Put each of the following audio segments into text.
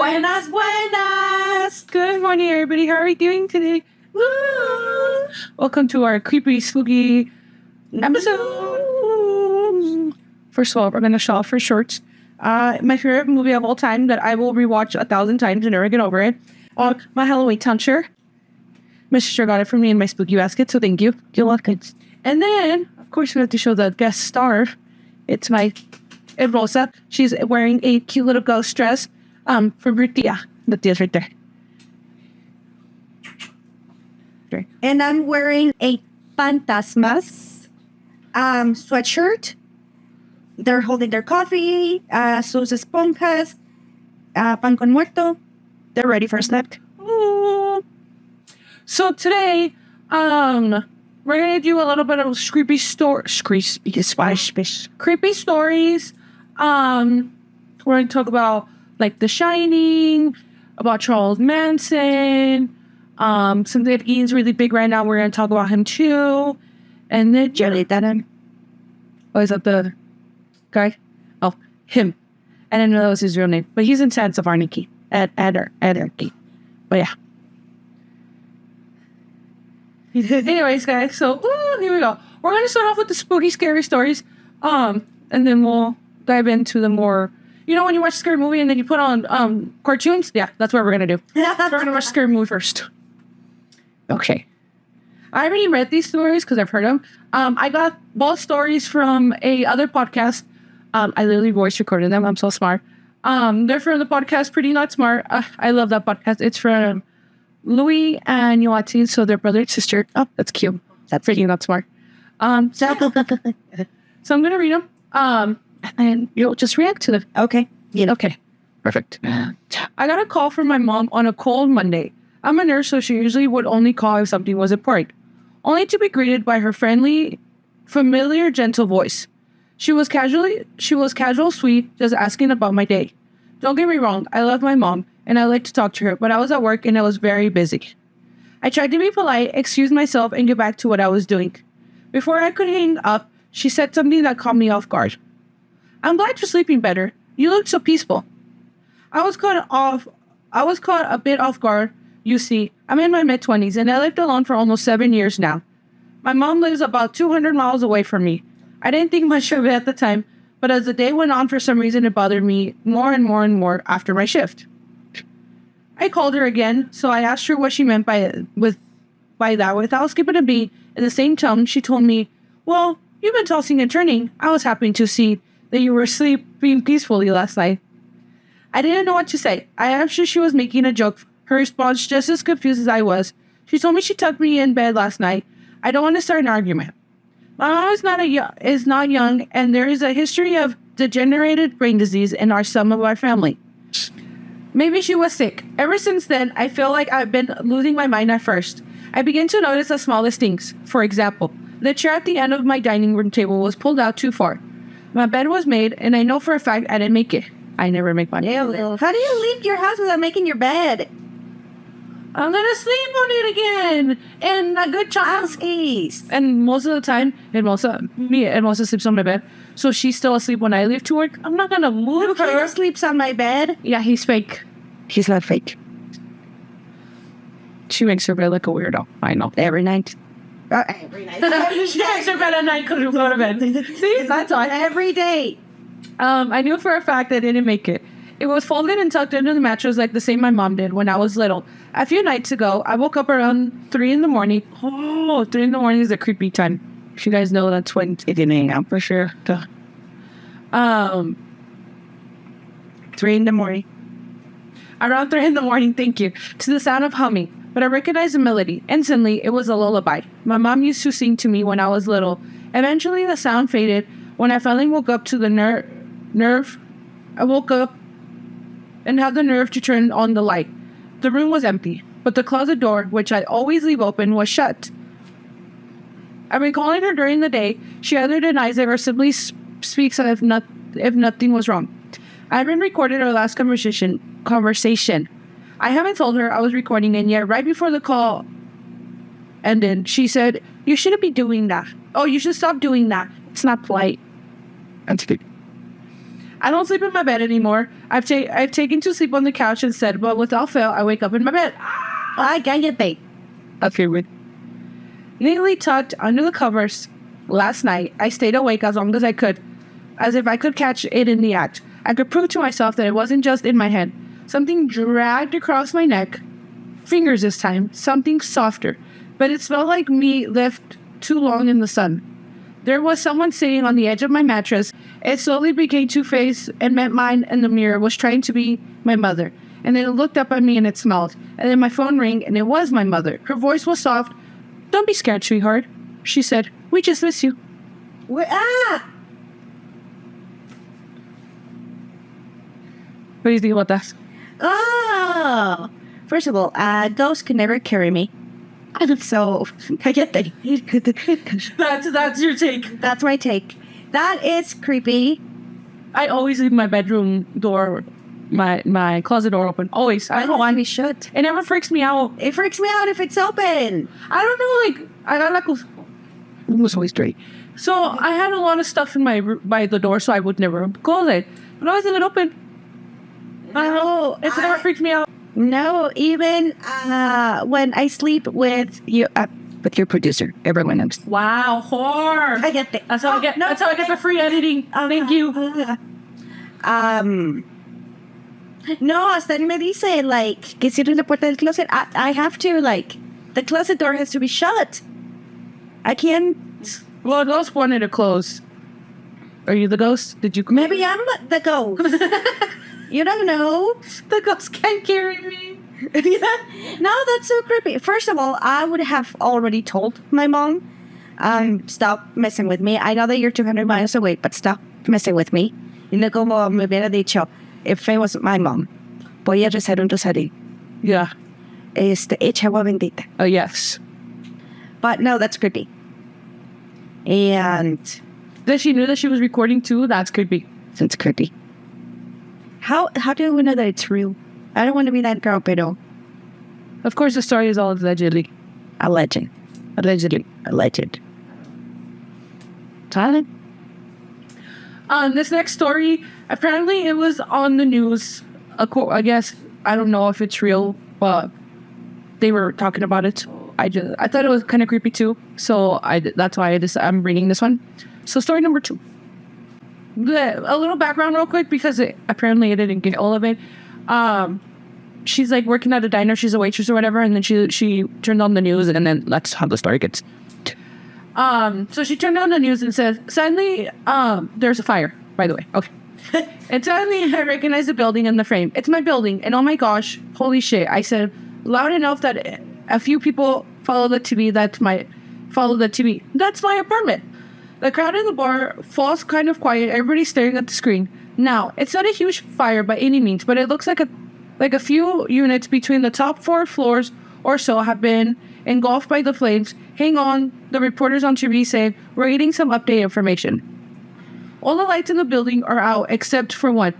Buenas, buenas! Good morning, everybody. How are we doing today? Woo! Welcome to our creepy, spooky episode. First of all, we're going to show off for shorts. My favorite movie of all time that I will rewatch 1,000 times and never get over it. My Halloween town shirt. My sister got it for me in my spooky basket, so thank you. You're welcome. And then, of course, we have to show the guest star. It's my Rosa. She's wearing a cute little ghost dress from her tia. The tia's right there. And I'm wearing a Fantasmas sweatshirt. They're holding their coffee, sus esponjas, pan con muerto. They're ready for a snack. Ooh. So today, we're gonna do a little bit of creepy stories. Creepy stories. We're gonna talk about like The Shining, about Charles Manson. Something that Ian's really big right now. We're gonna talk about him too. And then Jerry Denham. Oh, is that the guy? Oh, him. I didn't know that was his real name, but he's in Sons of Anarchy. Anarchy. But yeah. Anyways, guys, so here we go. We're gonna start off with the spooky, scary stories, and then we'll dive into the more. You know, when you watch a scary movie and then you put on cartoons, yeah, that's what we're gonna do. We're gonna watch a scary movie first. Okay. I already read these stories because I've heard them. I got both stories from a other podcast. I literally voice recorded them. I'm so smart. They're from the podcast Pretty Not Smart. I love that podcast. It's from Louis and Yoati, so they're brother and sister. Oh, that's cute. That's Pretty Not Smart. So I'm gonna read them. And you'll just react to them. Okay. Yeah. Okay. Perfect. I got a call from my mom on a cold Monday. I'm a nurse, so she usually would only call if something was important, only to be greeted by her friendly, familiar, gentle voice. She was casual, sweet, just asking about my day. Don't get me wrong, I love my mom, and I like to talk to her, but I was at work and I was very busy. I tried to be polite, excuse myself, and get back to what I was doing. Before I could hang up, she said something that caught me off guard. I'm glad you're sleeping better. You look so peaceful. I was caught a bit off guard. You see, I'm in my mid-20s and I lived alone for almost 7 years now. My mom lives about 200 miles away from me. I didn't think much of it at the time, but as the day went on, for some reason, it bothered me more and more and more after my shift. I called her again, so I asked her what she meant by that without skipping a beat. In the same tone, she told me, well, you've been tossing and turning. I was happy to see that you were sleeping peacefully last night. I didn't know what to say. I asked her if she was making a joke. Her response, just as confused as I was. She told me she tucked me in bed last night. I don't want to start an argument. My mom is not young, and there is a history of degenerated brain disease in some of our family. Maybe she was sick. Ever since then, I feel like I've been losing my mind at first. I begin to notice the smallest things. For example, the chair at the end of my dining room table was pulled out too far. My bed was made, and I know for a fact I didn't make it. I never make my bed. How do you leave your house without making your bed? I'm gonna sleep on it again, and a good child's ease. And most of the time, Edmosa sleeps on my bed, so she's still asleep when I leave to work. I'm not gonna move her. He sleeps on my bed. Yeah, he's fake. He's not fake. She makes her bed like a weirdo. I know. Every night. Every night. She makes her bed at night because we go to bed. See, that's all. Every day. I knew for a fact I didn't make it. It was folded and tucked into the mattress like the same my mom did when I was little. A few nights ago, I woke up around 3 in the morning. Oh, 3 in the morning is a creepy time. If you guys know, that's when it didn't hang out for sure. 3 in the morning. Around 3 in the morning, thank you, to the sound of humming. But I recognized the melody. Instantly, it was a lullaby. My mom used to sing to me when I was little. Eventually, the sound faded. When I finally woke up to the nerve, I woke up and had the nerve to turn on the light. The room was empty, but the closet door, which I always leave open, was shut. I've been calling her during the day. She either denies it or simply speaks if nothing was wrong. I haven't recorded our last conversation. I haven't told her I was recording, and yet right before the call ended, she said, "You shouldn't be doing that. Oh, you should stop doing that. It's not polite." I don't sleep in my bed anymore. I've taken to sleep on the couch instead, but without fail, I wake up in my bed. I cállate. Okay, wait. Neatly tucked under the covers. Last night, I stayed awake as long as I could, as if I could catch it in the act. I could prove to myself that it wasn't just in my head. Something dragged across my neck. Fingers this time, something softer, but it smelled like meat left too long in the sun. There was someone sitting on the edge of my mattress. It slowly became two-faced and met mine in the mirror was trying to be my mother. And then it looked up at me and it smiled. And then my phone rang and it was my mother. Her voice was soft. "Don't be scared, sweetheart," she said. "We just miss you." Ah! What do you think about that? Oh! First of all, ghosts can never carry me. So, cállate. That's your take. That's my take. That is creepy. I always leave my bedroom door, my closet door open. Always. I don't know why. We should. It never freaks me out. It freaks me out if it's open. I don't know, like, I got like it was always straight. So I had a lot of stuff in by the door, so I would never close it. But I always leave it open. No, It's never freaked me out. No, even when I sleep with you, with your producer, everyone knows. Wow, whore. I get that. That's how I get. That's how I get the free editing. Thank you. No, hasta él me dice, like, que cierre la puerta del closet. I have to, like, the closet door has to be shut. I can't. Well, ghost wanted to close. Are you the ghost? Did you? Maybe I'm the ghost. You don't know. The ghost can't carry me. No, that's so creepy. First of all, I would have already told my mom, stop messing with me. I know that you're 200 miles away, but stop messing with me. Y no como me hubiera dicho, if it was my mom, voy a rezar un rosario. Yeah. Echa agua bendita. Oh, yes. But no, that's creepy. And That she knew that she was recording too. That's creepy. it's creepy. How do we know that it's real? I don't want to be that girl, pero Of course, the story is all allegedly. a legend. Allegedly. Alleged. Tyler? This next story, apparently it was on the news. I guess, I don't know if it's real, but they were talking about it. I thought it was kind of creepy too, so that's why I'm reading this one. So story number 2. A little background real quick, because apparently I didn't get all of it. She's like working at a diner, she's a waitress or whatever, and then she turned on the news, and then that's how the story gets. So she turned on the news and said, suddenly, there's a fire, by the way. Okay. And suddenly I recognize the building in the frame. It's my building, and oh my gosh, holy shit. I said loud enough that a few people follow the TV. That's my apartment. The crowd in the bar falls kind of quiet. Everybody's staring at the screen. Now, it's not a huge fire by any means, but it looks like a few units between the top 4 floors or so have been engulfed by the flames. Hang on, the reporters on TV say, we're getting some update information. All the lights in the building are out except for one.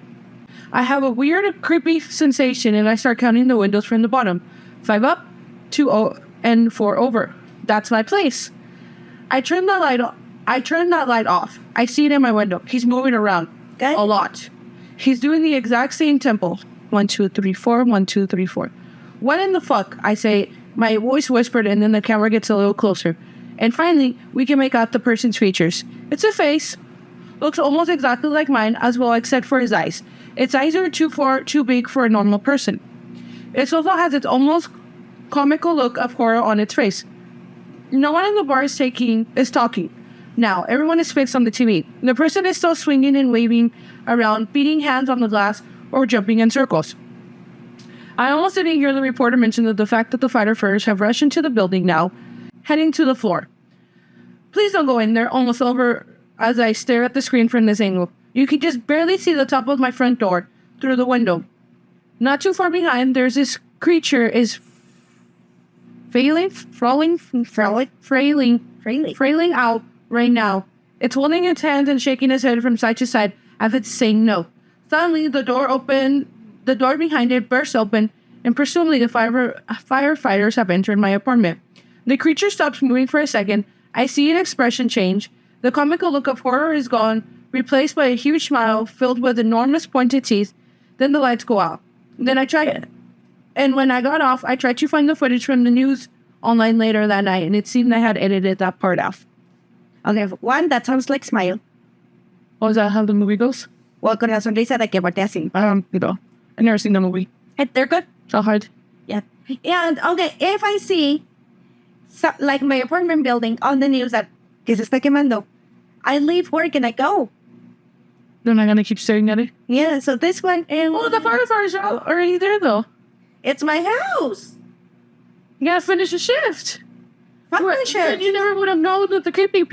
I have a weird, creepy sensation, and I start counting the windows from the bottom. 5 up, 2 and 4 over. That's my place. I turn that light off. I see it in my window. He's moving around a lot. He's doing the exact same tempo. 1, 2, 3, 4. 1, 2, 3, 4. What in the fuck? I say. My voice whispered, and then the camera gets a little closer. And finally, we can make out the person's features. It's a face. Looks almost exactly like mine as well, except for his eyes. Its eyes are too big for a normal person. It also has its almost comical look of horror on its face. No one in the bar is talking. Now, everyone is fixed on the TV. The person is still swinging and waving around, beating hands on the glass, or jumping in circles. I almost didn't hear the reporter mention the fact that the firefighters have rushed into the building now, heading to the floor. Please don't go in there, almost over as I stare at the screen from this angle. You can just barely see the top of my front door through the window. Not too far behind, there's this creature is frailing out right now. It's holding its hands and shaking its head from side to side as it's saying no. Suddenly, the door behind it bursts open, and presumably the firefighters have entered my apartment. The creature stops moving for a second. I see an expression change. The comical look of horror is gone replaced by a huge smile filled with enormous pointed teeth. Then the lights go out. Then I tried it. And when I got off, I tried to find the footage from the news online later that night, and it seemed I had edited that part out. Okay, one, that sounds like smile. Oh, is that how the movie goes? Well, con la sonrisa de que voltea así. I've never seen the movie. They're good. So hard. Yeah. And, okay, if I see, like my apartment building on the news that que se está quemando, I leave work and I go. They're not gonna keep staring at it. Yeah, so this one, Oh, the firefighters are already there though. it's my house. You gotta finish the shift. Fuck my And shift. you never would have known that the creepy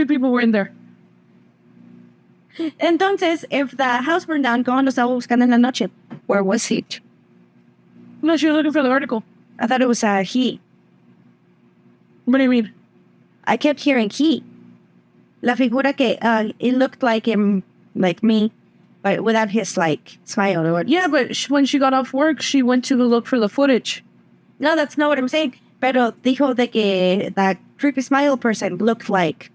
people were in there. Entonces, if the house burned down, ¿cómo lo estaba buscando en la noche? Where was he? Unless you're looking for the article. I thought it was he. What do you mean? I kept hearing he. La figura que it looked like him, like me, but without his like smile or Yeah, but when she got off work, she went to look for the footage. No, that's not what I'm saying. Pero dijo de que that creepy smile person looked like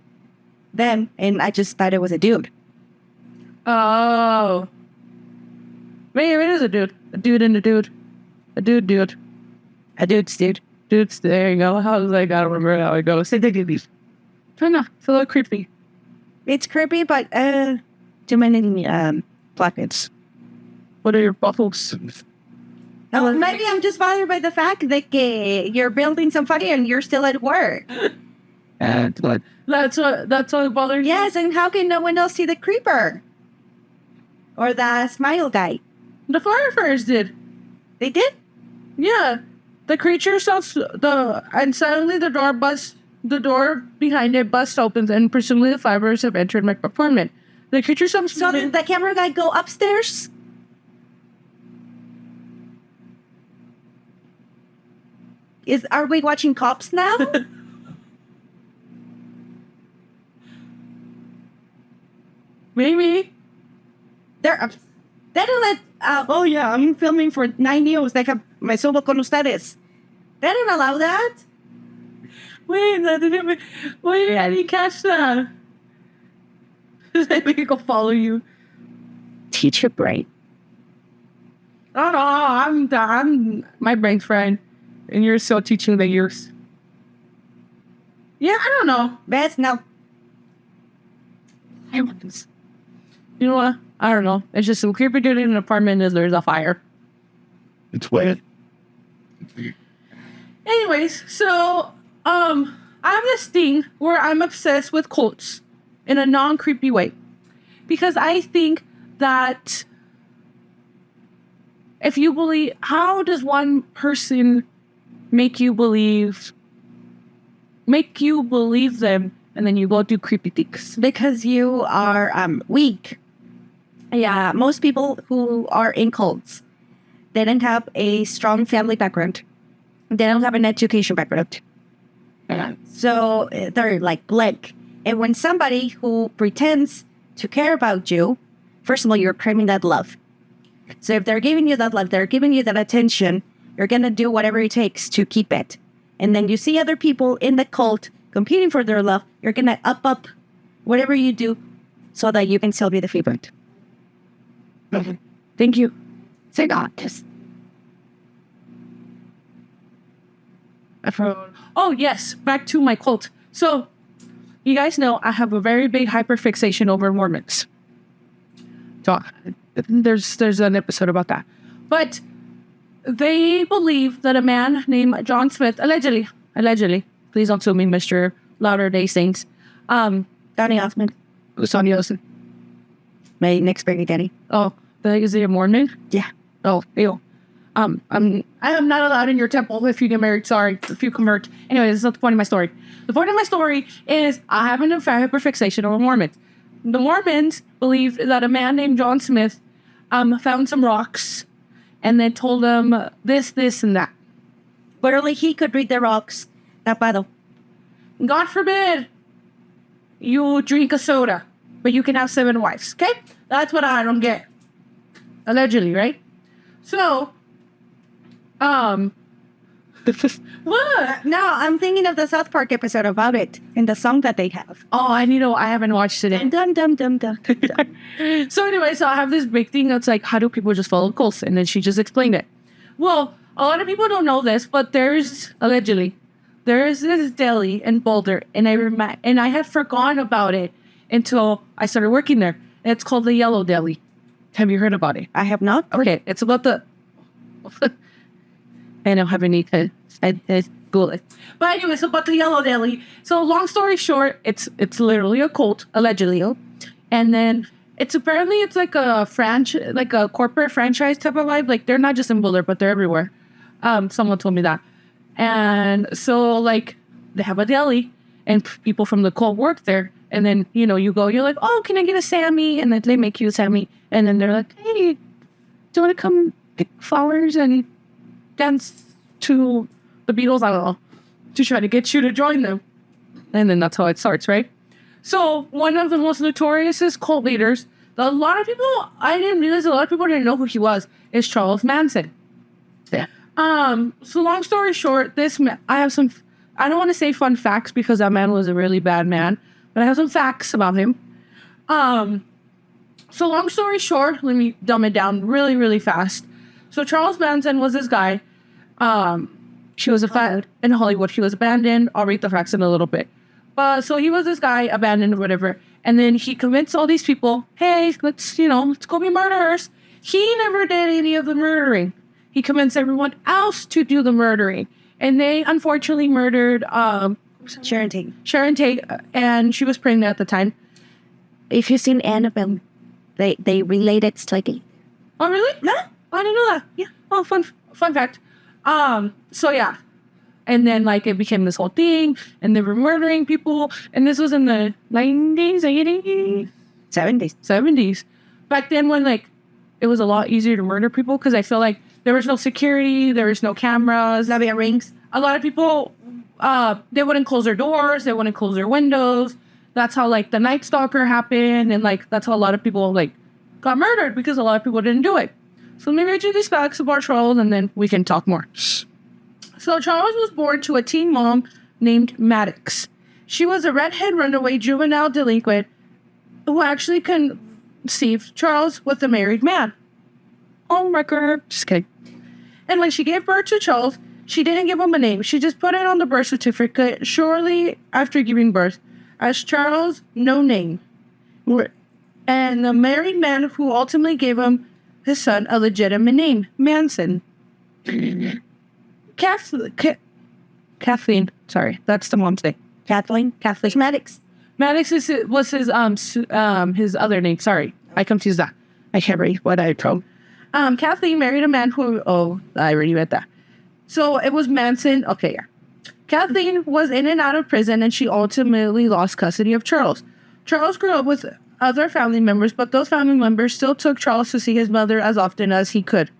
them, and I just thought it was a dude. Oh. Maybe it is a dude. A dude and a dude. A dude. A dude's dude. Dudes, there you go. How was I gotta remember how it goes? Trying to. It's a little creepy. It's creepy, but too many plackets. What are your buffles? Oh, maybe I'm just bothered by the fact that you're building somebody and you're still at work. That's what bothers you? Yes, and how can no one else see the creeper? Or the smile guy? The firefighters did. They did? Yeah. The creature stops and suddenly the door behind it busts opens and presumably the firefighters have entered my apartment. The creature stops. So did the camera guy go upstairs? Are we watching Cops now? Maybe. They don't let, oh yeah, I'm filming for 9 news. Me subo con ustedes. They don't allow that. Wait, I didn't catch that. Maybe go follow you. Teach your brain. Oh no, I'm my brain's fried, and you're still teaching the yours. Yeah, I don't know. Best now. You know what? I don't know. It's just some creepy dude in an apartment and there's a fire. It's wet. Anyways, so I have this thing where I'm obsessed with cults in a non-creepy way. Because I think that if you believe, how does one person make you believe them and then you go do creepy things? Because you are weak. Yeah, most people who are in cults, they don't have a strong family background. They don't have an education background. So they're like blank. And when somebody who pretends to care about you, first of all, you're craving that love. So if they're giving you that love, they're giving you that attention, you're going to do whatever it takes to keep it. And then you see other people in the cult competing for their love, you're going to up whatever you do so that you can still be the favorite. Thank you. Say God. Yes. Oh, yes. Back to my cult. So, you guys know I have a very big hyperfixation over Mormons. So, there's an episode about that. But they believe that a man named John Smith, allegedly, please don't sue me, Mr. Latter-day Saints. Donny Osmond. Who's Sonny Olsen? My next baby daddy. Oh, is he a Mormon? Yeah. Oh, ew. I am not allowed in your temple if you get married. Sorry, if you convert. Anyway, that's not the point of my story. The point of my story is I have an hyperfixation over Mormons. The Mormons believe that a man named John Smith found some rocks and then told them this, and that. But only he could read the rocks. Tapado. God forbid you drink a soda, but you can have 7 wives. Okay? That's what I don't get. Allegedly, right? So, What? No, I'm thinking of the South Park episode about it and the song that they have. Oh, I haven't watched it. Dum dum dum dum. So anyway, so I have this big thing that's like, how do people just follow cults? And then she just explained it. Well, a lot of people don't know this, but there's this deli in Boulder, and I had forgotten about it until I started working there. And it's called the Yellow Deli. Have you heard about it? I have not. Okay, it's about the. I don't have any. I Google it. But anyway, so about the Yellow Deli. So long story short, it's literally a cult, allegedly, and then it's like a like a corporate franchise type of vibe. Like they're not just in Boulder, but they're everywhere. Someone told me that, and so like they have a deli, and people from the cult work there. And then you go, you're like, oh, can I get a Sammy? And then they make you a Sammy, and then they're like, hey, do you want to come pick flowers and dance to the Beatles? I don't know, to try to get you to join them. And then that's how it starts, right? So one of the most notorious cult leaders, a lot of people, I didn't realize a lot of people didn't know who he was, is Charles Manson. Yeah. So long story short, I have some, I don't want to say fun facts because that man was a really bad man, but I have some facts about him. So long story short, let me dumb it down really, really fast. So Charles Manson was this guy. She was in Hollywood. He was abandoned. I'll read the facts in a little bit. But so he was this guy abandoned or whatever. And then he convinced all these people, hey, let's go be murderers. He never did any of the murdering. He convinced everyone else to do the murdering. And they unfortunately murdered Sharon Tate. Sharon Tate, and she was pregnant at the time. If you've seen Annabelle, they relate it slightly. Oh, really? No. I didn't know that. Yeah. Oh, fun fact. So yeah. And then like it became this whole thing, and they were murdering people, and this was in the 90s, 80s, 70s. Back then when like it was a lot easier to murder people because I feel like there was no security, there was no cameras, Not being rings. a lot of people they wouldn't close their doors, they wouldn't close their windows. That's how like the Night Stalker happened, and like that's how a lot of people like got murdered because a lot of people didn't do it. So maybe I do these facts about Charles and then we can talk more. So Charles was born to a teen mom named Maddox. She was a redhead runaway juvenile delinquent who actually conceived Charles with a married man. On record. Just kidding. And when she gave birth to Charles, she didn't give him a name. She just put it on the birth certificate shortly after giving birth as Charles, no name. And the married man who ultimately gave him his son a legitimate name, Manson. Kathleen. Sorry, that's the mom's name. Kathleen Maddox. Maddox was his other name. Sorry, I confused that. I can't read what I told. Kathleen married a man who. Oh, I already read that. So it was Manson. Okay, yeah. Kathleen was in and out of prison, and she ultimately lost custody of Charles. Charles grew up with other family members, but those family members still took Charles to see his mother as often as he could.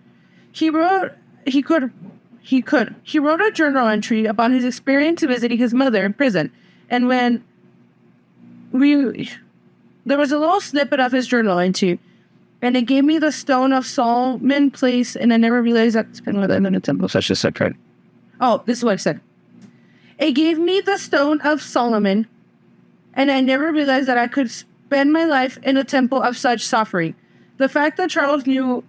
He wrote a journal entry about his experience visiting his mother in prison. And when there was a little snippet of his journal entry, and it gave me the Stone of Solomon place, and I never realized that. Such a secret. Oh, this is what I said. It gave me the Stone of Solomon, and I never realized that I could spend my life in a temple of such suffering. The fact that Charles knew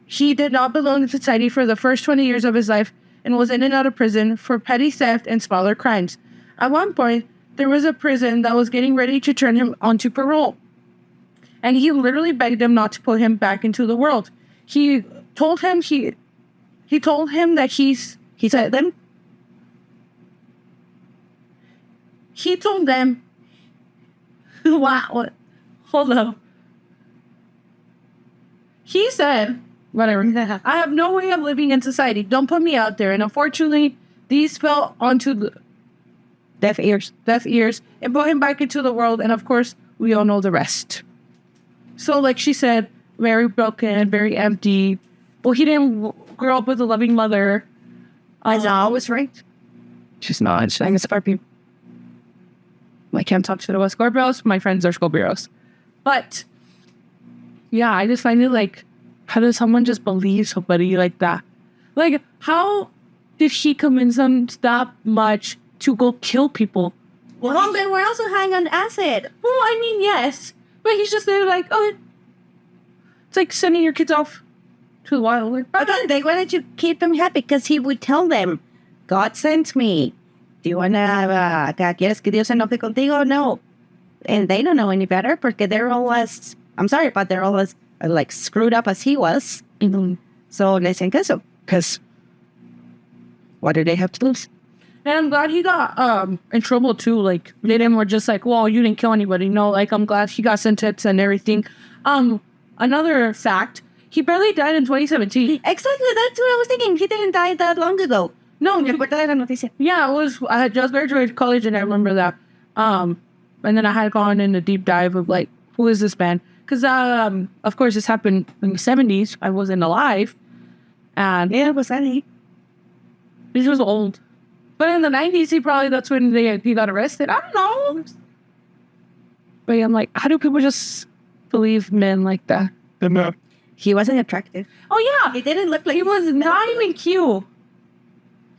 he did not belong in society for the first 20 years of his life and was in and out of prison for petty theft and smaller crimes. At one point, there was a prison that was getting ready to turn him onto parole. And he literally begged him not to put him back into the world. He told him that he told them, wow, hold up. He said, whatever, I have no way of living in society. Don't put me out there. And unfortunately, these fell onto the deaf ears and put him back into the world. And of course, we all know the rest. So like she said, very broken, very empty. Well, he didn't grow up with a loving mother. As always, right? She's not. I guess Scorpio. I can't talk to the West Scorpios. My friends are Scorpios. But yeah, I just find it like, how does someone just believe somebody like that? Like, how did he convince them that much to go kill people? Well, they were also hanging on acid. Well, I mean, yes. But he's just there like, oh, it's like sending your kids off to the wild. Like, But then they wanted to keep them happy because he would tell them, God sent me. Do you want to, ¿quieres que Dios se enoje contigo? No. And they don't know any better porque they're always, I'm sorry, but they're always like screwed up as he was. So le dicen queso. Because what do they have to lose? and I'm glad he got in trouble too. Like, they didn't were just like, well, you didn't kill anybody. No, like, I'm glad he got sentenced and everything. Another fact, he barely died in 2017. Exactly, that's what I was thinking. He didn't die that long ago. No, Me acuerdo de la noticia. yeah, it was, I had just graduated college and I remember that. And then I had gone in a deep dive of like, who is this man? Because, of course, this happened in the 70s. I wasn't alive. And Yeah, was that he? he was old. But in the 90s, that's when he got arrested. I don't know. But I'm like, how do people just believe men like that? He wasn't attractive. Oh, yeah. He didn't look like He was not even cute.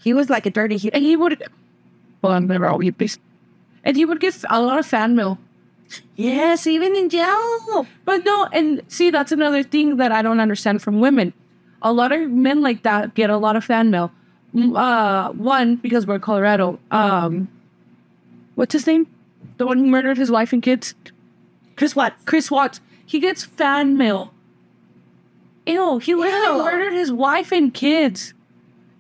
He was like a dirty And he would, well, I'm never all please. And he would get a lot of fan mail. Yes, even in jail. But no, and see, that's another thing that I don't understand from women. A lot of men like that get a lot of fan mail. One, because we're Colorado. What's his name? The one who murdered his wife and kids? Chris Watts. Chris Watts. He gets fan mail. Ew, he literally Ew. murdered his wife and kids.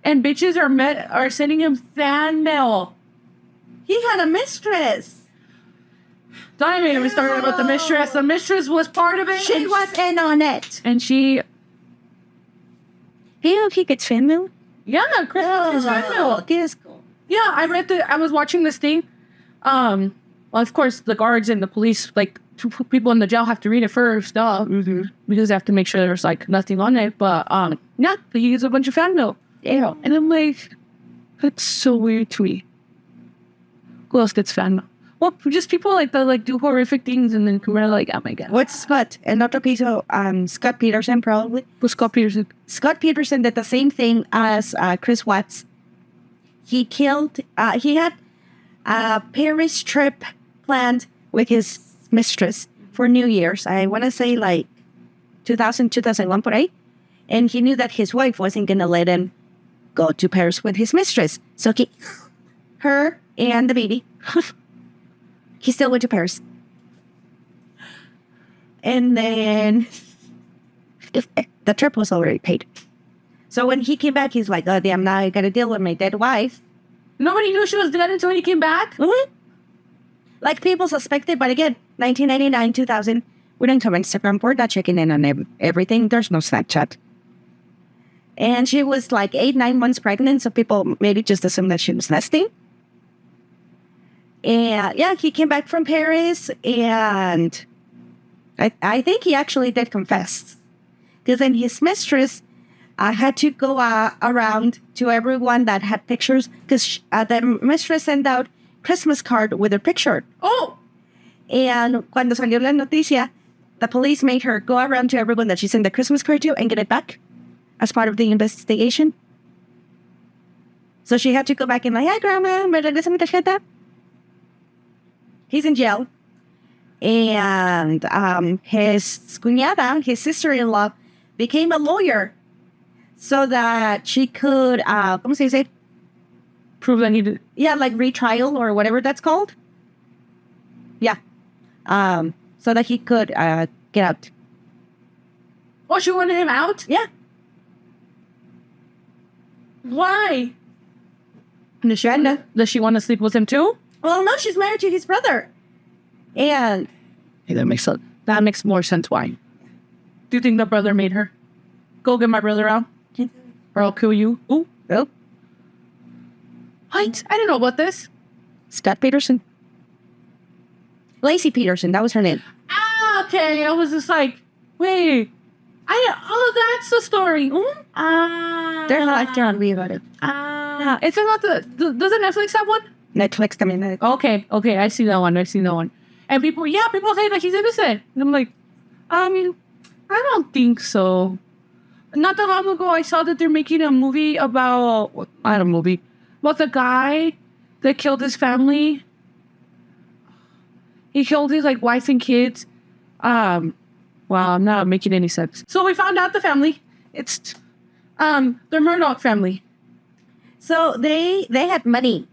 And bitches are sending him fan mail. He had a mistress. Don't even get me started about the mistress. The mistress was part of it. She was in on it. And she, You know he gets fan mail? yeah, Chris Watts gets fan mail. Yes, cool. Yeah, I was watching this thing. Well, of course, the guards and the police, like, people in the jail have to read it first, because they have to make sure there's, like, nothing on it. But, yeah, he gets a bunch of fan mail. Yeah. And I'm like, that's so weird to me. Who else gets fan mail? Well, just people like that, like, do horrific things and then come out like, oh my God. What's Scott? Another piece of Scott Peterson, probably. Who's Scott Peterson? Scott Peterson did the same thing as Chris Watts. He had a Paris trip planned with his mistress for New Year's. I want to say like 2000, 2001, por ahí. And he knew that his wife wasn't going to let him go to Paris with his mistress. So her and the baby, he still went to Paris. And then the trip was already paid. So when he came back, he's like, oh, damn, now I got to deal with my dead wife. Nobody knew she was dead until he came back? What? Like people suspected, but again, 1999, 2000, we don't have Instagram. We're not checking in on everything. There's no Snapchat. And she was like 8-9 months pregnant, so people maybe just assumed that she was nesting. And yeah, he came back from Paris, and I think he actually did confess. Because then his mistress had to go around to everyone that had pictures, because the mistress sent out Christmas card with her picture. Oh! And cuando salió la noticia, the police made her go around to everyone that she sent the Christmas card to and get it back as part of the investigation. So she had to go back and like, hi, Grandma, ¿me regresa mi tarjeta? He's in jail. And his cuñada, his sister-in-law, became a lawyer so that she could, ¿cómo se dice? Prove that he did. Yeah, like retrial or whatever that's called. Yeah. So that he could get out. Oh, she wanted him out? Yeah. Why? Does she want to sleep with him too? Well, no, she's married to his brother. And Hey, that makes sense. That makes more sense. Why? Do you think the brother made her? Go get my brother out, or I'll kill you. Ooh. oh, What? I didn't know about this. Scott Peterson. Lacey Peterson, that was her name. Ah, okay. I was just like, wait. That's the story. They're not telling me about it. It's not doesn't Netflix have one? Netflix coming in. Okay, I see that one. And people say that he's innocent. And I'm like, I don't think so. not that long ago, I saw that they're making a movie about, not a movie, about the guy that killed his family. He killed his like wife and kids. Wow, I'm not making any sense. So we found out the family. It's the Murdoch family. So they had money,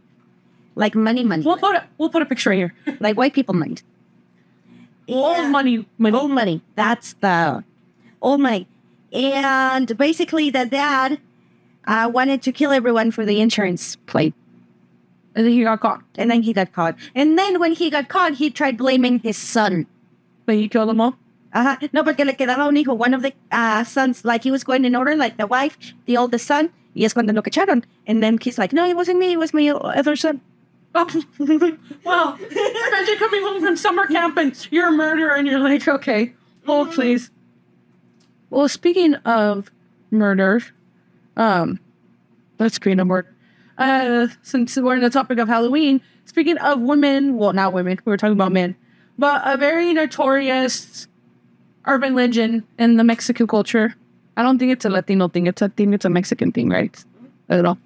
like money. We'll put a picture right here. Like white people money. Old money. Old money. That's the old money. And basically, the dad wanted to kill everyone for the insurance plate. And then he got caught. And then he got caught. And then when he got caught, he tried blaming his son. But he killed them all. No, porque le quedaba un hijo. One of the sons, like he was going in order, like the wife, the oldest son. Y es cuando lo cacharon. And then he's like, no, it wasn't me. It was my other son. Oh, wow. Imagine coming home from summer camp and you're a murderer and you're like, okay, hold please. Well, speaking of murder, let's create a murder. Since we're in the topic of Halloween, speaking of women, well, not women, we were talking about men, but a very notorious urban legend in the Mexican culture. I don't think it's a Latino thing. It's a Mexican thing, right? I don't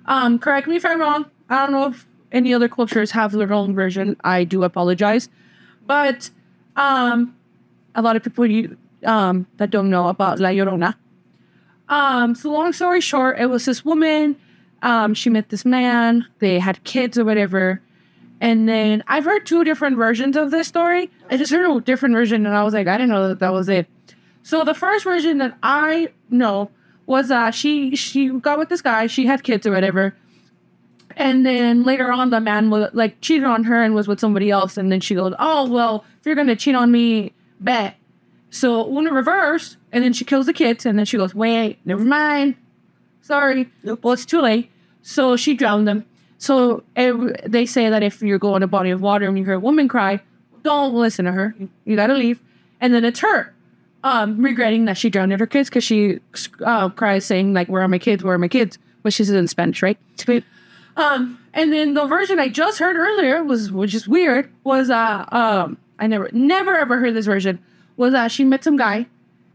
know. Correct me if I'm wrong. I don't know if any other cultures have their own version. I do apologize. But a lot of people that don't know about La Llorona. So long story short, it was this woman. She met this man. They had kids or whatever. And then I've heard two different versions of this story. I just heard a different version and I was like, I didn't know that was it. So the first version that I know was she got with this guy. She had kids or whatever. And then later on, the man was like cheated on her and was with somebody else. And then she goes, oh, well, if you're going to cheat on me, bet. So Una reverse. And then she kills the kids. And then she goes, wait, never mind. Sorry. Well, it's too late. So she drowned them. So they say that if you go in a body of water and you hear a woman cry, don't listen to her. You got to leave. And then it's her regretting that she drowned her kids because she cries saying, like, where are my kids? Where are my kids? But she's in Spanish, right? And then the version I just heard earlier which is weird, was I never ever heard this version, was she met some guy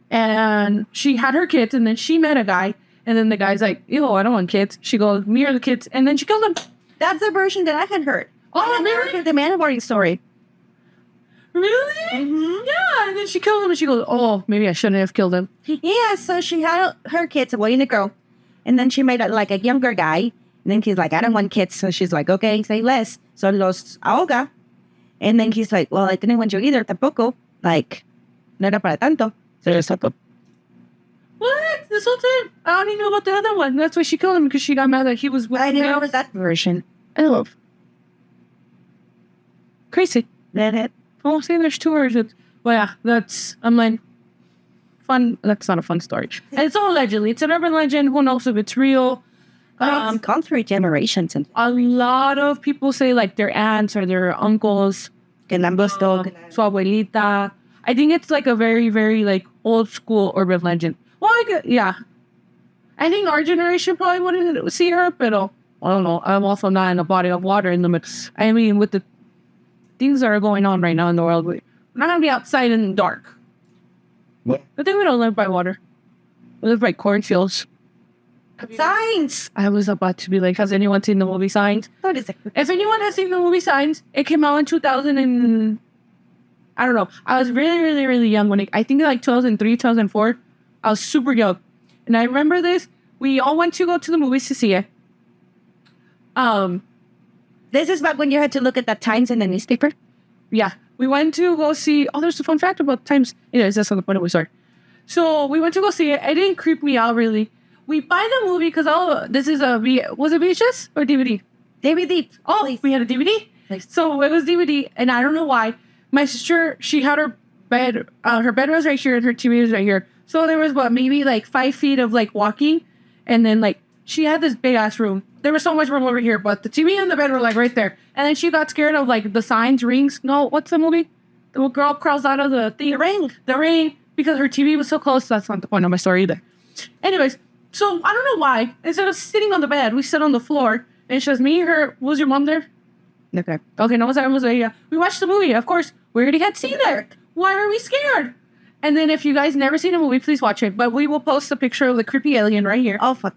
and she had her kids and then she met a guy and then the guy's like, ew, I don't want kids. She goes, me or the kids, and then she killed them. That's the version that I had heard. Oh, really? The Mandalorian story. Really? Mm-hmm. Yeah, and then she killed him and she goes, oh, maybe I shouldn't have killed him. Yeah, so she had her kids, a boy and a girl. And then she made like a younger guy. And then he's like, I don't want kids. So she's like, okay, say less. So los ahoga. And then he's like, well, I didn't want you either, tampoco. Like, no era para tanto. So just like, What? This whole time? I don't even know about the other one. That's why she killed him, because she got mad that he was with I didn't somebody know else. that version. Oh. Crazy. That it. Oh, see, there's two versions. Well, yeah, I'm like, fun. That's not a fun story. And it's all allegedly. It's an urban legend. Who knows if it's real? It's gone through generations. And A lot of people say, like, their aunts or their uncles, su su abuelita. I think it's, like, a very, very, like, old school urban legend. Well, yeah. I think our generation probably wouldn't see her, but I don't know. I'm also not in a body of water in the mix. I mean, with the things that are going on right now in the world, we're not going to be outside in the dark. What? I think we don't live by water. We live by cornfields. Signs. I was about to be like, has anyone seen the movie Signs? What is it? If anyone has seen the movie Signs, it came out in 2000 and... I don't know. I was really, really, really young when I think like 2003, 2004. I was super young. And I remember this. We all went to go to the movies to see it. This is back when you had to look at the Times in the newspaper. Yeah. We went to go see... Oh, there's a fun fact about Times. Anyways, that's not the point of the story. So we went to go see it. It didn't creep me out, really. We buy the movie because, this is was it VHS or DVD? DVD. Oh, Please. we had a DVD. Please. So it was DVD, and I don't know why. My sister, she had her bed was right here, and her TV was right here. So there was, maybe like 5 feet of like walking, and then like she had this big ass room. There was so much room over here, but the TV and the bed were like right there. And then she got scared of like the signs, rings. No, what's the movie? The girl crawls out of the thing. The ring, because her TV was so close. That's not the point of my story either. Anyways. So, I don't know why. Instead of sitting on the bed, we sat on the floor. And it's just me, her. Was your mom there? Okay. No, was there. Yeah. We watched the movie. Of course, we already had seen it. Why are we scared? And then if you guys never seen the movie, please watch it. But we will post a picture of the creepy alien right here. Oh, fuck.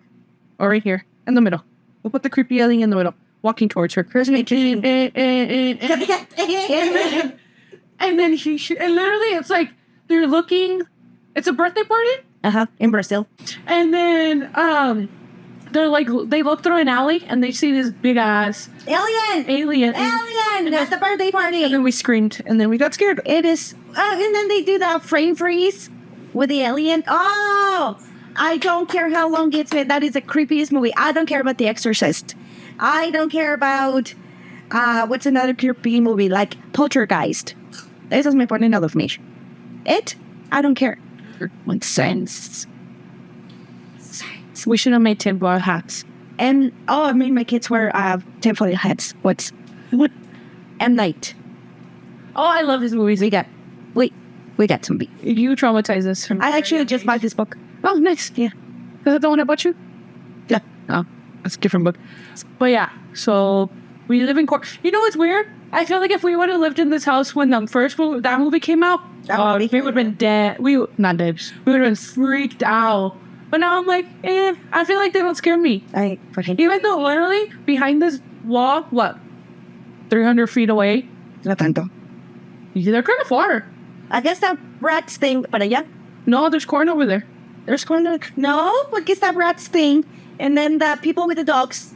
Or right here in the middle. We'll put the creepy alien in the middle, walking towards her. Here's me. And then and literally it's like they're looking, it's a birthday party. In Brazil. And then they're like, they look through an alley and they see this big ass Alien! alien. Alien! That's the birthday party! And then we screamed and then we got scared. It is. And then they do that frame freeze with the alien. Oh! I don't care how long it's been. That is the creepiest movie. I don't care about The Exorcist. I don't care about. What's another creepy movie? Like Poltergeist. Esos me ponen out of me. It? I don't care. One sense. We should have made tinfoil hats. And I made my kids wear tinfoil hats. What? M. Night. Oh, I love his movies. We got some beef. You traumatize us. I actually just bought this book. Oh, nice. Yeah. Is that the one I bought you? Yeah. Oh, that's a different book. But yeah, so we live in court. You know what's weird? I feel like if we would have lived in this house when the first that movie came out, we would have been dead. Not dead. We would have been freaked out. But now I'm like, I feel like they don't scare me. I fucking Even though literally behind this wall, 300 feet away, no tanto. they're kind of far. I guess that rat's thing, but yeah. No, there's corn over there. There's corn. No, porque está rat's thing. And then the people with the dogs.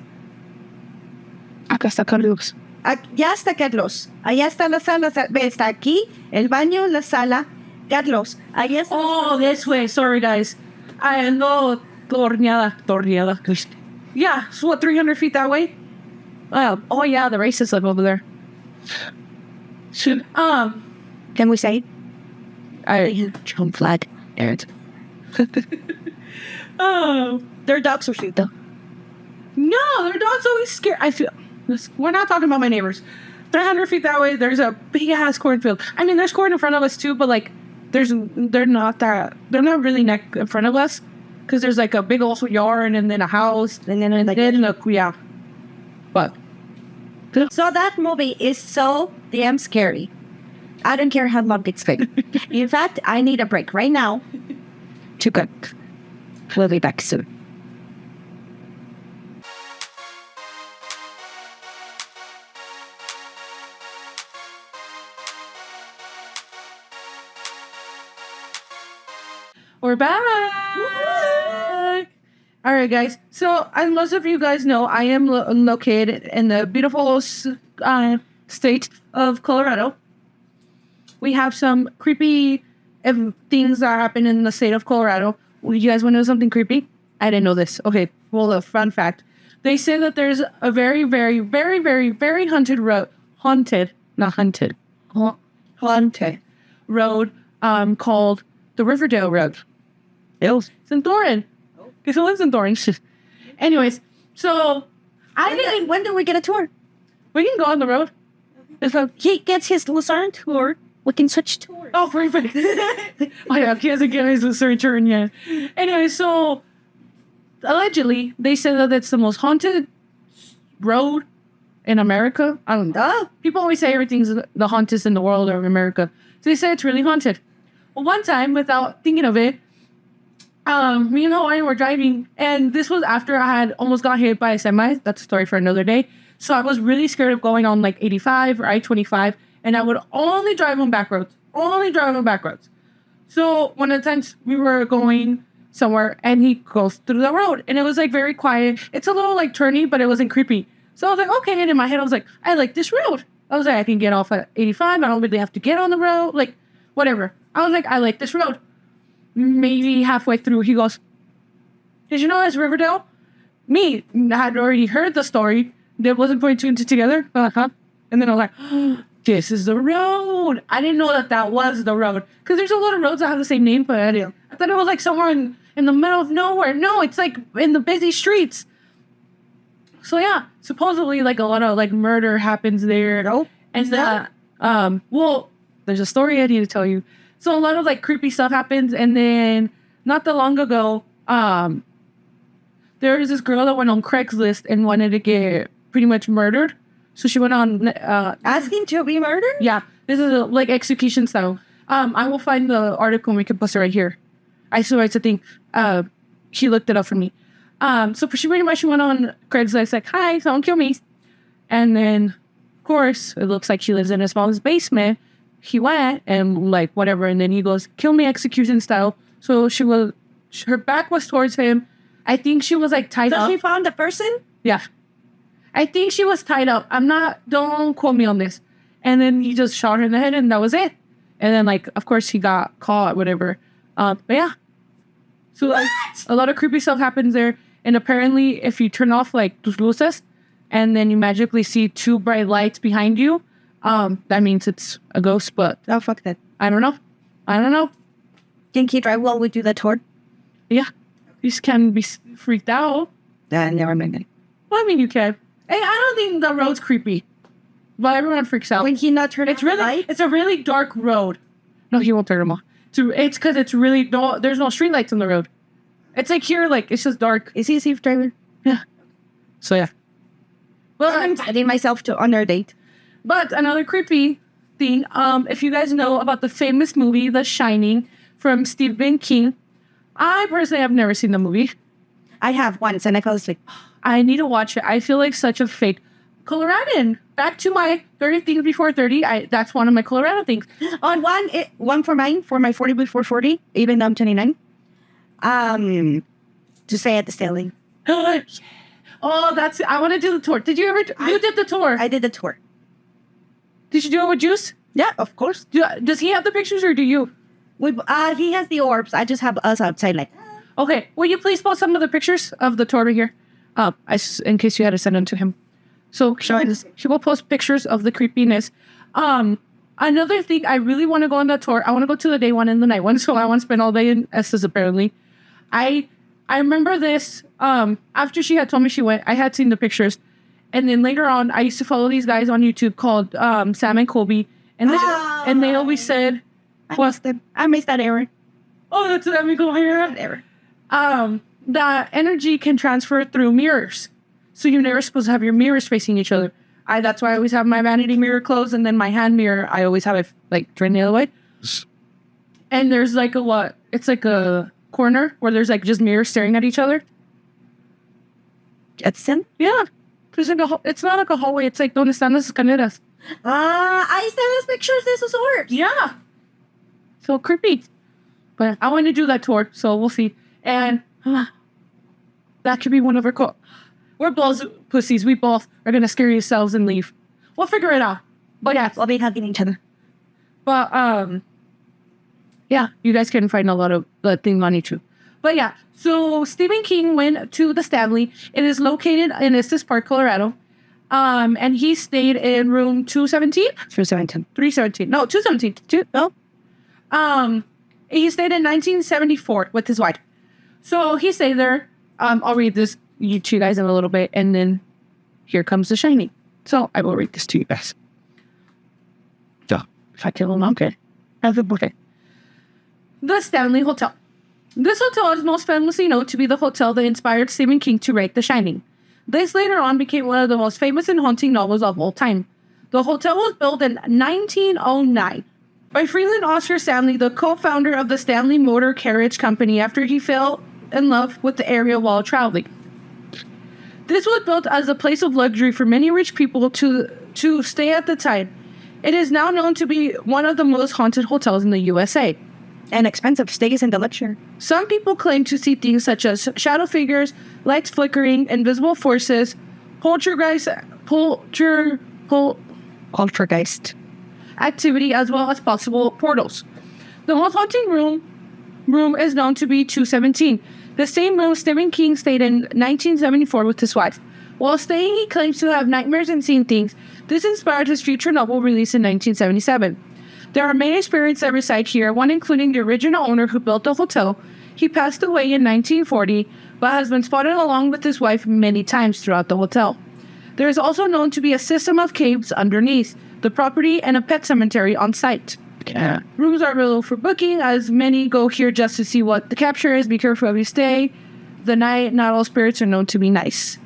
Acá está Carlos. Ya está Carlos. Allá está la sala. Está aquí, el baño, la sala. Carlos. Allá está. Oh, this way. Sorry, guys. I ando torneada. Yeah, so 300 feet that way? Oh, yeah, the racists live over there. Can we say it? Jump flat. Eric. Their dogs are cute, though. No, their dog's always scared. We're not talking about my neighbors. 300 feet that way, there's a big ass cornfield. I mean, there's corn in front of us too, but like, they're not really in front of us, because there's like a big old yard and then a house And then like. yeah. But So that movie is so damn scary. I don't care how long it's been. In fact, I need a break right now to cook. We'll be back soon. we're back. All right, guys. So, as most of you guys know, I am located in the beautiful state of Colorado. We have some creepy things that happen in the state of Colorado. You guys want to know something creepy? I didn't know this. Okay, well, a fun fact. They say that there's a very, very, very, very, very haunted road. Haunted road called the Riverdale Road. It's in Thornton. Because it lives in Thornton. Anyways, so When do we get a tour? we can go on the road. He gets his Lucerne tour. We can switch tours. Oh, perfect. Oh, yeah, he hasn't given his return yet. Anyway, so allegedly, they say that it's the most haunted road in America. I don't know. Oh, People always say everything's the hauntest in the world or in America. So they say it's really haunted. Well, one time, without thinking of it, me and Hawaiian were driving, and this was after I had almost got hit by a semi. That's a story for another day. So I was really scared of going on like 85 or I-25, and I would only drive on back roads. So one of the times we were going somewhere, and he goes through the road, and it was like very quiet. It's a little like turny, but it wasn't creepy. So I was like, okay. And in my head, I was like, I like this road. I was like, I can get off at 85. I don't really have to get on the road. Like, whatever. I was like, I like this road. Maybe halfway through, he goes, did you know it's Riverdale? Me, I had already heard the story. That wasn't putting two and two together. And then I was like, oh, this is the road. I didn't know that was the road. Because there's a lot of roads that have the same name, but I didn't. I thought it was like somewhere in the middle of nowhere. No, it's like in the busy streets. So yeah, supposedly like a lot of like murder happens there. Nope. And well, there's a story I need to tell you. So a lot of like creepy stuff happens, and then not that long ago, there was this girl that went on Craigslist and wanted to get pretty much murdered. So she went on asking to be murdered? yeah, this is like execution style. I will find the article and we can post it right here. I swear it's a thing. She looked it up for me. So she pretty much went on Craigslist like, hi, someone kill me. And then, of course, it looks like she lives in his mom's basement. He went and like whatever, and then he goes, kill me execution style. So her back was towards him. I think she was like tied So up. she found the person? Yeah. I think she was tied up. Don't quote me on this. And then he just shot her in the head and that was it. And then like, of course he got caught, whatever. But yeah. So like a lot of creepy stuff happens there. And apparently if you turn off like tus luces and then you magically see two bright lights behind you, that means it's a ghost, but Oh, fuck that. I don't know. Can he drive while we do the tour? Yeah. You just can't be freaked out. Never mind. Well, I mean, you can. Hey, I don't think the road's creepy. But everyone freaks out. When he not turn It's off the really, light? it's a really dark road. No, he won't turn them off. It's because it's really, there's no street lights on the road. It's like here, like, it's just dark. Is he a safe driver? Yeah. So, yeah. Well, I'm setting myself to on our date. But another creepy thing, if you guys know about the famous movie, The Shining, from Stephen King, I personally have never seen the movie. I have once and I fell asleep. I need to watch it. I feel like such a fake Coloradan. Back to my 30 things before 30. That's one of my Colorado things. On one for mine, for my 40 before 40, even though I'm 29. To say at the Stanley. Oh, I want to do the tour. Did you ever? You did the tour. I did the tour. Did you do it with Juice? Yeah, of course. Does he have the pictures or do you? He has the orbs. I just have us outside like. Okay, will you please post some of the pictures of the tour right here? In case you had to send them to him. So she will post pictures of the creepiness. Another thing, I really want to go on that tour. I want to go to the day one and the night one, so I want to spend all day in Estes apparently. I remember this, after she had told me she went, I had seen the pictures. And then later on, I used to follow these guys on YouTube called Sam and Colby. And they always said, I missed that era. oh, that's let me go here. That energy can transfer through mirrors. So you're never supposed to have your mirrors facing each other. That's why I always have my vanity mirror closed, and then my hand mirror, I always have it like turned the other way. And there's like it's like a corner where there's like just mirrors staring at each other. It's him? Yeah. There's like it's not like a hallway, it's like donde están las escaleras. I sent us pictures of those orbs. Yeah. So creepy. But I want to do that tour, so we'll see. And that could be one of our we're both pussies. We both are going to scare yourselves and leave. We'll figure it out. But yeah. We'll be hugging each other. But, yeah, you guys can find a lot of the things on YouTube. But yeah, so Stephen King went to the Stanley. It is located in Estes Park, Colorado. And he stayed in room 217? 317. 317. No, 217. He stayed in 1974 with his wife. So he stayed there. I'll read this to you guys in a little bit, and then here comes The Shining. So I will read this to you guys. So if I kill him, okay. Have a birthday. The Stanley Hotel. This hotel is most famously known to be the hotel that inspired Stephen King to write The Shining. This later on became one of the most famous and haunting novels of all time. The hotel was built in 1909 by Freeland Oscar Stanley, the co-founder of the Stanley Motor Carriage Company, after he fell in love with the area while traveling. This was built as a place of luxury for many rich people to stay at the time. It is now known to be one of the most haunted hotels in the USA. And expensive stays in the lecture. Some people claim to see things such as shadow figures, lights flickering, invisible forces, poltergeist activity, as well as possible portals. The most haunting room is known to be 217. The same room Stephen King stayed in 1974 with his wife. While staying, he claims to have nightmares and seeing things. This inspired his future novel released in 1977. There are many spirits that reside here, one including the original owner who built the hotel. He passed away in 1940, but has been spotted along with his wife many times throughout the hotel. There is also known to be a system of caves underneath the property and a pet cemetery on site. Yeah. Rooms are available for booking, as many go here just to see what the capture is. Be careful where you stay. The night, not all spirits are known to be nice.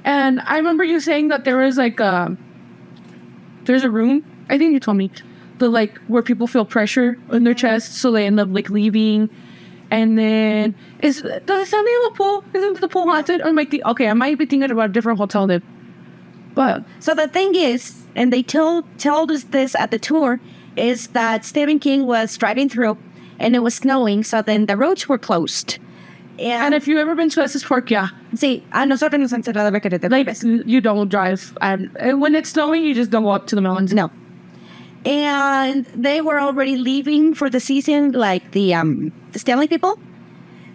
And I remember you saying that there was like there's a room, I think you told me, the like where people feel pressure in their chest, so they end up like leaving. And then does it sound like the pool? Isn't the pool haunted? Or I might be thinking about a different hotel then. But So the thing is, and they told us this at the tour, is that Stephen King was driving through and it was snowing, so then the roads were closed. and if you've ever been to Estes Park, yeah, Sí, a nosotros nos han cerrado la carretera. like you don't drive, and when it's snowing, you just don't go up to the mountains. No. And they were already leaving for the season, like the Stanley people.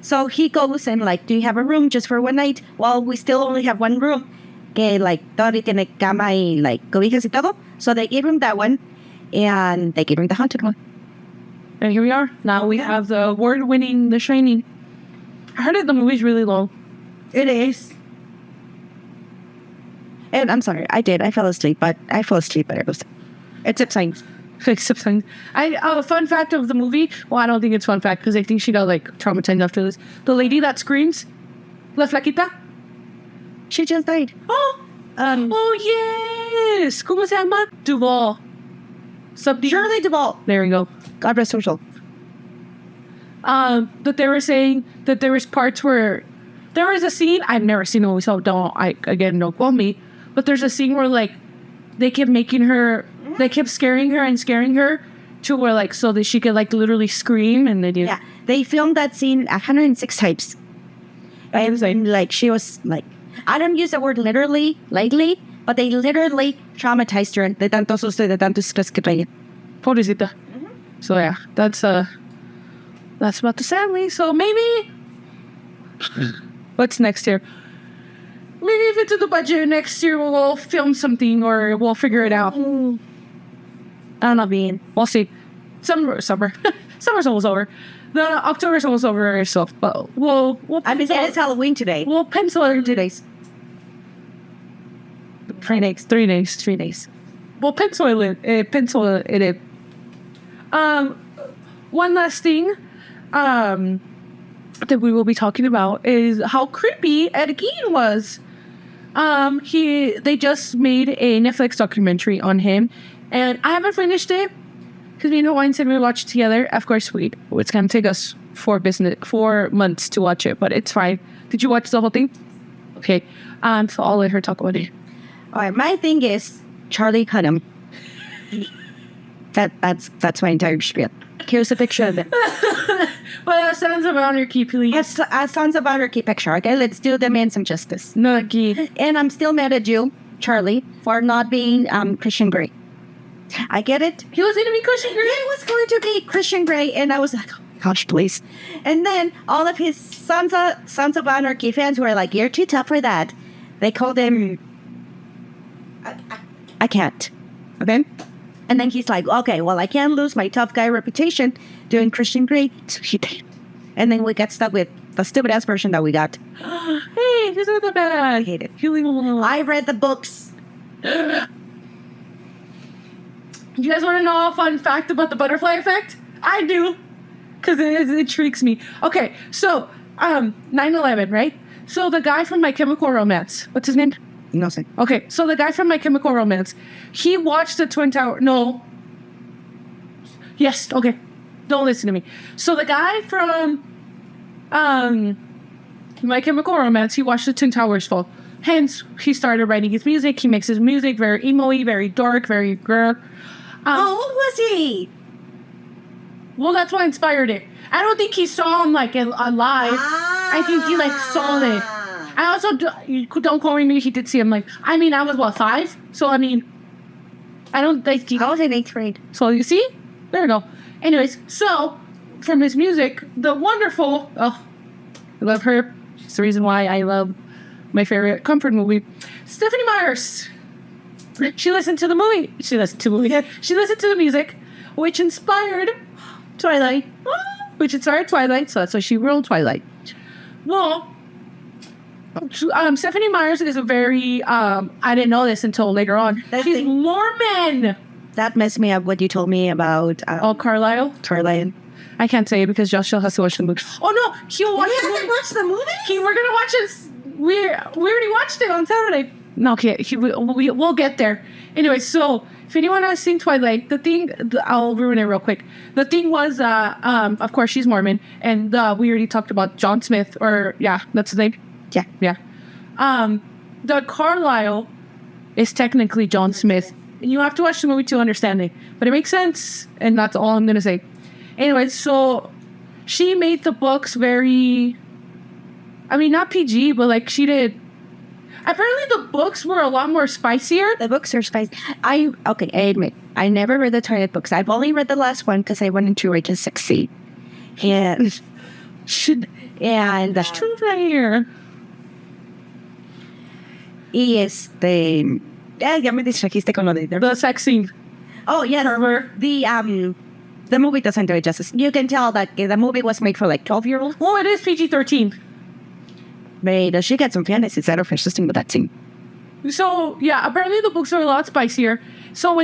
So he goes and like, do you have a room just for one night? Well, we still only have one room. Que like, todavía tiene cama y like cobijas y todo. So they gave him that one, and they gave him the haunted one. And here we are. Now we have the award-winning The Shining. I heard that the movie's really long. It is. And I'm sorry, I fell asleep, but it was. It's exciting. Except something. Fun fact of the movie. Well, I don't think it's fun fact because I think she got like traumatized after this. The lady that screams, La Flaquita. She just died. Oh, yes. ¿Cómo se llama? Duvall. Shirley Duvall. There we go. God rest her soul. That they were saying that there was parts where there was a scene. I've never seen the movie, so don't quote me. But there's a scene where like they kept scaring her to where like so that she could like literally scream, and they did. Yeah, they filmed that scene 106 times. And like she was like, I don't use the word literally lightly, but they literally traumatized her de tanto susto, de tanto stress que traía. Pobrecita. So yeah, that's about the family. So maybe what's next year? Maybe if it's in the budget next year, we'll film something or we'll figure it out. I don't know, Bean. We'll see. Summer's almost over. The October's almost over, so but we'll I mean, it's Halloween today. we'll pencil it in 2 days. 3 days. 3 days. 3 days. We'll pencil it in. One last thing that we will be talking about is how creepy Ed Gein was. They just made a Netflix documentary on him, and I haven't finished it because me and Hawaiian said we watch it together. Of course, it's gonna take us 4 months to watch it, but it's fine. Did you watch the whole thing? Okay. So I'll let her talk about it. All right, my thing is Charlie Hunnam. That's my entire spiel. Here's a picture of it. Well, Sons of Anarchy, please. It's a Sons of Anarchy picture. Okay, let's do the man some justice. No, Key. And I'm still mad at you, Charlie, for not being Christian Grey. I get it. He was going to be Christian Grey. He was going to be Christian Grey, and I was like, oh, gosh, please. And then all of his Sons of Anarchy fans were like, you're too tough for that. They called him... I can't. Okay? And then he's like, okay, well, I can't lose my tough guy reputation doing Christian Grey. So he did. And then we got stuck with the stupid-ass version that we got. Hey, this is the bad. I hate it. I read the books. You guys want to know a fun fact about the butterfly effect? I do. Because it intrigues me. Okay, so, 9/11, right? So the guy from My Chemical Romance, what's his name? No, say. Okay, so the guy from My Chemical Romance, he watched the Twin Tower. No. Yes, okay. Don't listen to me. So the guy from My Chemical Romance, he watched the Twin Towers fall. Hence, he started writing his music. He makes his music very emo-y, very dark, very girl. How old was he? Well, that's what inspired it. I don't think he saw him like alive. I think he like saw it. I also don't quote me. He did see him. Like, I mean, I was 5, so I mean, I don't think he. I was in 8th grade. So you see, there you go. Anyways, so from his music, the wonderful. Oh, I love her. She's the reason why I love my favorite comfort movie, Stephanie Myers. She listened to the movie. She listened to the music, which inspired Twilight. So that's why she wrote Twilight. Well, Stephanie Myers is a very, I didn't know this until later on. She's Mormon. That messed me up what you told me about... Carlisle? Carlisle. I can't say it because Joshua has to watch the movie. Oh no, he'll watch the movie. Watch the movie? We're gonna watch it. We already watched it on Saturday. No, okay, we'll get there. Anyway, so if anyone has seen Twilight, I'll ruin it real quick. The thing was, of course, she's Mormon, and we already talked about John Smith, or yeah, that's his name. Yeah. The Carlisle is technically John Smith. And you have to watch the movie to understand it, but it makes sense, and that's all I'm gonna say. Anyway, so she made the books very, I mean, not PG, but like she did. Apparently, the books were a lot more spicier. The books are spicy. I admit, I never read the Twilight books. I've only read the last one because I went into Region 6C. And That's true right here. y ya me distrajiste con lo de The sex scene. Oh, yes. Remember? The movie doesn't do it justice. You can tell that the movie was made for like 12-year-olds. Well, it is PG-13. But she got some fantasies that are persisting with that scene. So, yeah, apparently the books are a lot spicier. So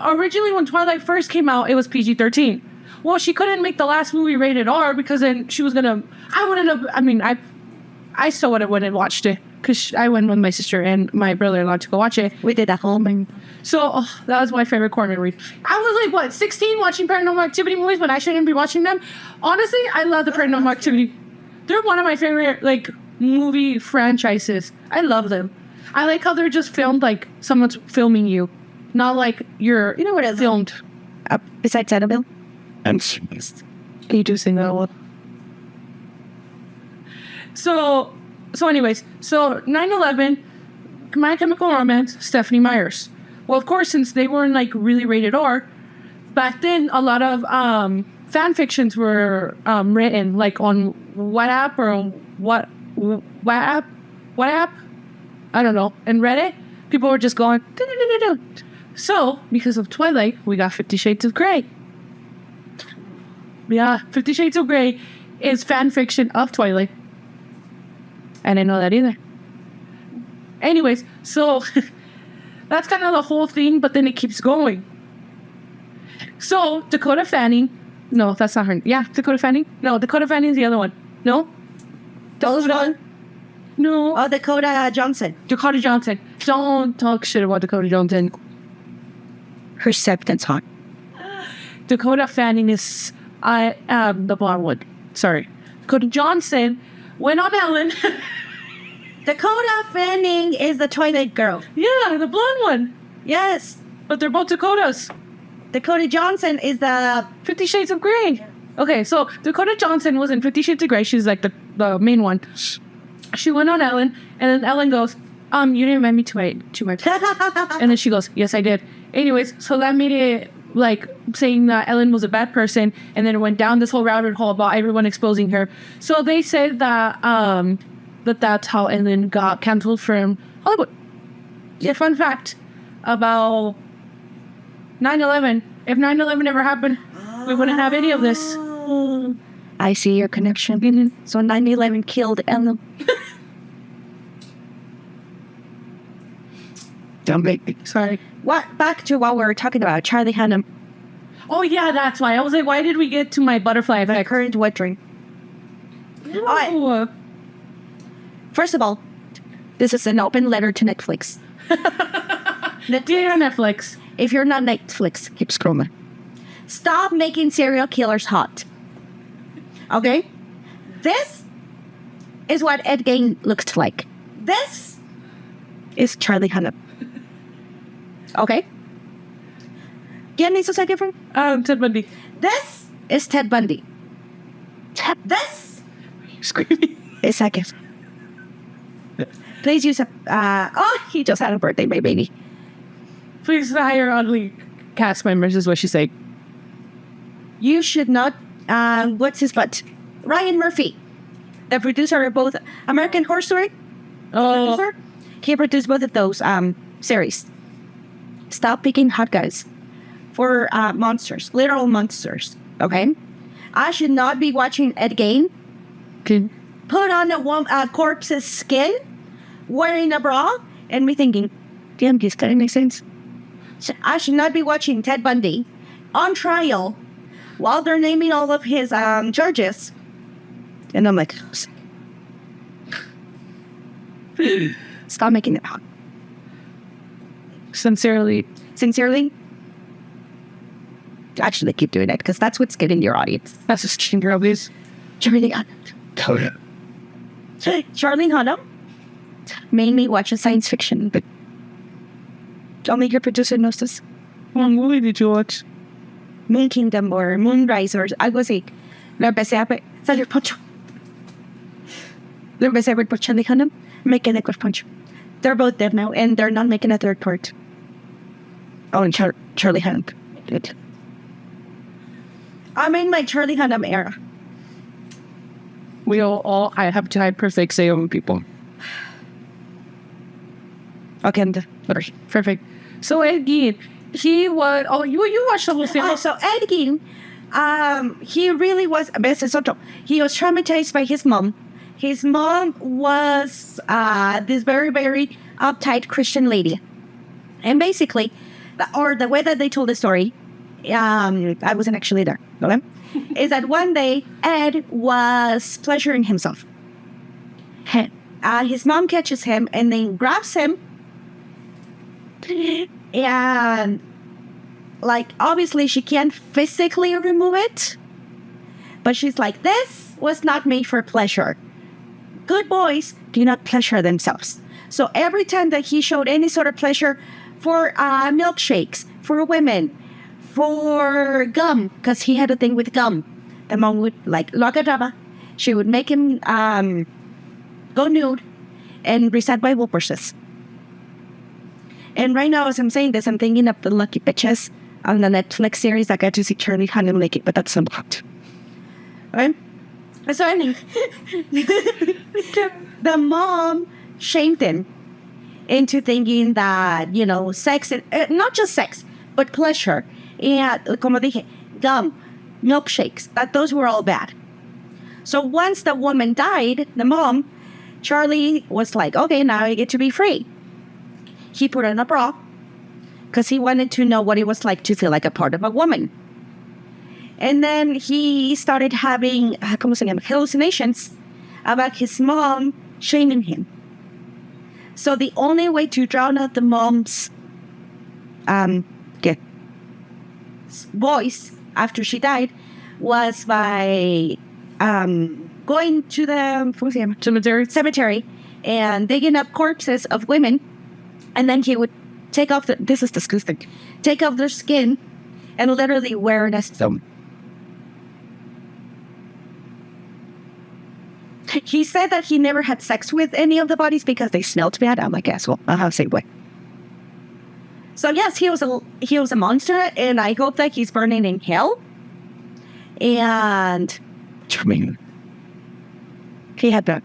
originally when Twilight first came out, it was PG-13. Well, she couldn't make the last movie rated R because then she was gonna, I still would have went and watched it because I went with my sister and my brother-in-law to go watch it. We did that whole thing. So, that was my favorite core memory. I was like, 16 watching Paranormal Activity movies when I shouldn't be watching them? Honestly, I love the Paranormal Activity. They're one of my favorite, movie franchises. I love them. I like how they're just filmed like someone's filming you. Not like you're, You know what else? filmed. Besides Annabelle? You do sing that one. So anyways, 9/11, My Chemical Romance, Stephanie Myers. Well, of course, since they weren't really rated R, back then a lot of fan fictions were written on WhatsApp or WhatsApp, I don't know, and Reddit. People were just going. "Du-du-du-du-du." So because of Twilight, we got 50 Shades of Grey. Yeah, 50 Shades of Grey is fan fiction of Twilight. I didn't know that either. Anyways, so that's kind of the whole thing, but then it keeps going. So Dakota Fanning, no, that's not her. Yeah, Dakota Fanning. No, Dakota Fanning is the other one. No, Those one? no, Oh, Dakota Johnson. Dakota Johnson. Don't talk shit about Dakota Johnson. Her septum's hot. Dakota Fanning is the blonde one. Sorry, Dakota Johnson went on Ellen. Dakota Fanning is the Twilight girl. Yeah, the blonde one. Yes. But they're both Dakotas. Dakota Johnson is the... 50 Shades of Grey. Okay, so Dakota Johnson was in 50 Shades of Grey. She's the main one. She went on Ellen, and then Ellen goes, you didn't invite me to my and then she goes, yes, I did. Anyways, so that made it saying that Ellen was a bad person, and then it went down this whole rabbit hole about everyone exposing her. So they said that that's how Ellen got canceled from Hollywood. Yeah, fun fact about 9/11. If 9/11 never happened, we wouldn't have any of this. I see your connection. So 9/11 killed Ellen. Don't make me. Sorry. Back to what we were talking about, Charlie Hunnam. Oh yeah, that's why. I was like, why did we get to my butterfly effect? Current wet dream. Oh. First of all, this is an open letter to Netflix. Dear Netflix. If you're not Netflix, Keep scrolling. stop making serial killers hot. Okay? This is what Ed Gein looks like. This is Charlie Hunnam. Okay? ¿Quién hizo ese different? Ted Bundy. This is Ted Bundy. This Screaming. is Zac. Please use he just had a birthday, my baby. Please hire ugly cast members is what she's saying. You should not, what's his butt? Ryan Murphy, the producer of both American Horror Story. Oh. Producer. He produced both of those series. Stop picking hot guys for monsters, literal monsters. Okay? I should not be watching Ed Gein Okay. put on a corpse's skin, wearing a bra, and me thinking, damn, this kind of makes sense. So I should not be watching Ted Bundy on trial while they're naming all of his charges. And I'm like, stop making it hot. Sincerely. Sincerely. Actually, keep doing it because that's what's getting your audience. That's just cheating, girl, please. Charlie Hunnam. Charlie Hunnam mainly watches science fiction, but only your producer knows this. What movie did you watch? Moon Kingdom or Moonrise or algo así. Lo empecé a ver. Salió Poncho. Lo empecé a ver por Charlie Hunnam. Me quedé con Poncho. They're both dead now, and they're not making a third part. Oh, and Charlie Hunnam. Good. I'm in my Charlie Hunnam era. We all I have to hide perfect say over people. Okay, I'm done. Perfect. So Ed Gein, he was you watched the whole thing. Oh, so Ed Gein, he really was he was traumatized by his mom. His mom was this very, very uptight Christian lady. And basically, the way that they told the story, I wasn't actually there, okay? Is that one day Ed was pleasuring himself. His mom catches him and then grabs him. And, like, obviously she can't physically remove it. But she's like, this was not made for pleasure. Good boys do not pleasure themselves. So every time that he showed any sort of pleasure for milkshakes, for women, for gum, because he had a thing with gum, the mom would, like, drama. She would make him go nude and recite Bible verses. And right now, as I'm saying this, I'm thinking of the Lucky Bitches on the Netflix series. I got to see Charlie Hunnam naked, but that's not. Right? So anyway, the mom shamed him into thinking that, you know, sex, not just sex, but pleasure, and, como dije, gum, milkshakes, that those were all bad. So once the woman died, the mom, Charlie was like, okay, now I get to be free. He put on a bra because he wanted to know what it was like to feel like a part of a woman. And then he started having, hallucinations about his mom shaming him. So the only way to drown out the mom's voice after she died was by going to the cemetery and digging up corpses of women. And then he would take off this is disgusting, take off their skin and literally wear it as them. He said that he never had sex with any of the bodies because they smelled bad. I'm like, asshole. Same way. So yes, he was a monster, and I hope that he's burning in hell. And he had that.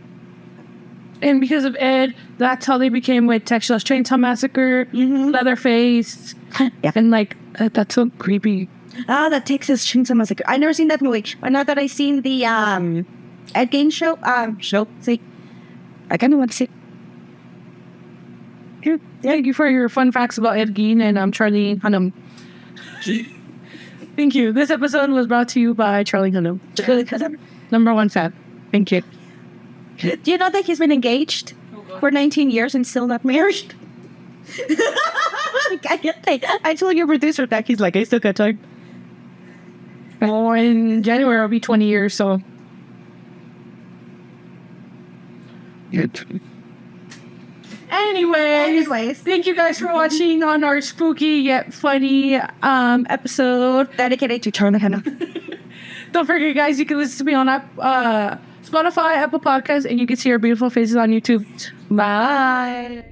And because of Ed, that's how they became with Texas Chainsaw Massacre, Leatherface, yeah. And like that's so creepy. The Texas Chainsaw Massacre. I never seen that movie, but now that I seen the Ed Gein show, see, I kind of want to see it. Thank you for your fun facts about Ed Gein and Charlie Hunnam. Thank you. This episode was brought to you by Charlie Hunnam. Number one fan. Thank you. Do you know that he's been engaged for 19 years and still not married? I told your producer that. He's like, I still got time. Well, in January it'll be 20 years, so. Anyways, thank you guys for watching on our spooky yet funny episode dedicated to Charlie Hunnam. Don't forget, guys, you can listen to me on Spotify, Apple Podcasts, and you can see our beautiful faces on YouTube. Bye.